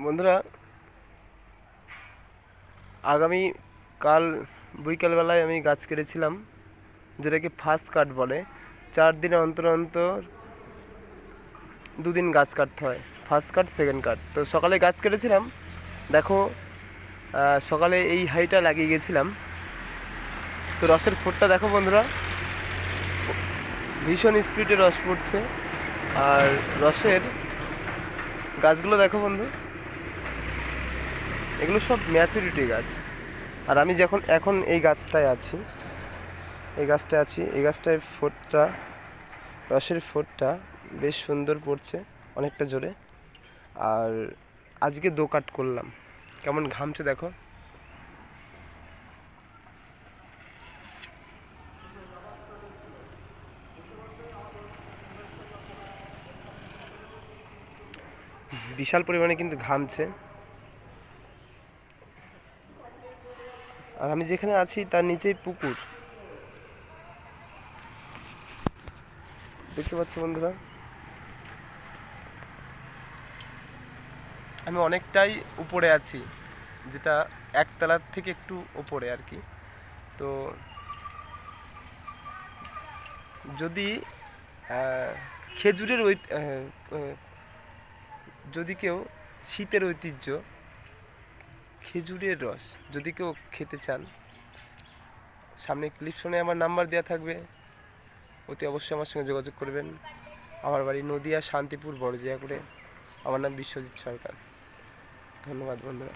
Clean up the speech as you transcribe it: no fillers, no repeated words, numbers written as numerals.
বন্ধুরা, আগামী কাল বিকালবেলায় আমি গাছ কেটেছিলাম, যেটাকে ফার্স্ট কাট বলে। 4 দিনে অন্তর অন্তর 2 দিন গাছ কাটতে হয়, ফার্স্ট কাট সেকেন্ড কাট। তো সকালে গাছ কেটেছিলাম, দেখো সকালে এই হাইটা লাগিয়ে গেছিলাম। তো রসের ফোঁটটা দেখো বন্ধুরা, ভীষণ স্পিডে রস পড়ছে। আর রসের গাছগুলো দেখো বন্ধু, এগুলো সব ম্যাচুরিটি গাছ। আর আমি এখন এই গাছটায় আছি, এই গাছটায় ফোঁটটা, রসের ফোঁটটা বেশ সুন্দর পড়ছে, অনেকটা জোরে। আর আজকে কাট করলাম, কেমন ঘামছে দেখো। বিশাল পরিমাণে কিন্তু ঘামছে। আর আমি যেখানে আছি তার নিচেই পুকুর, দেখতে পাচ্ছ বন্ধুরা। আমি অনেকটাই উপরে আছি, যেটা একতলার থেকে একটু উপরে আর কি। তো যদি খেজুরের যদি কেউ শীতের ঐতিহ্য খেজুরের রস যদি কেউ খেতে চান, সামনে ক্লিপশনে আমার নাম্বার দেওয়া থাকবে, অতি অবশ্যই আমার সঙ্গে যোগাযোগ করবেন। আমার বাড়ি নদিয়া শান্তিপুর বড়জিয়াকুড়ে। আমার নাম বিশ্বজিৎ সরকার। ধন্যবাদ বন্ধুরা।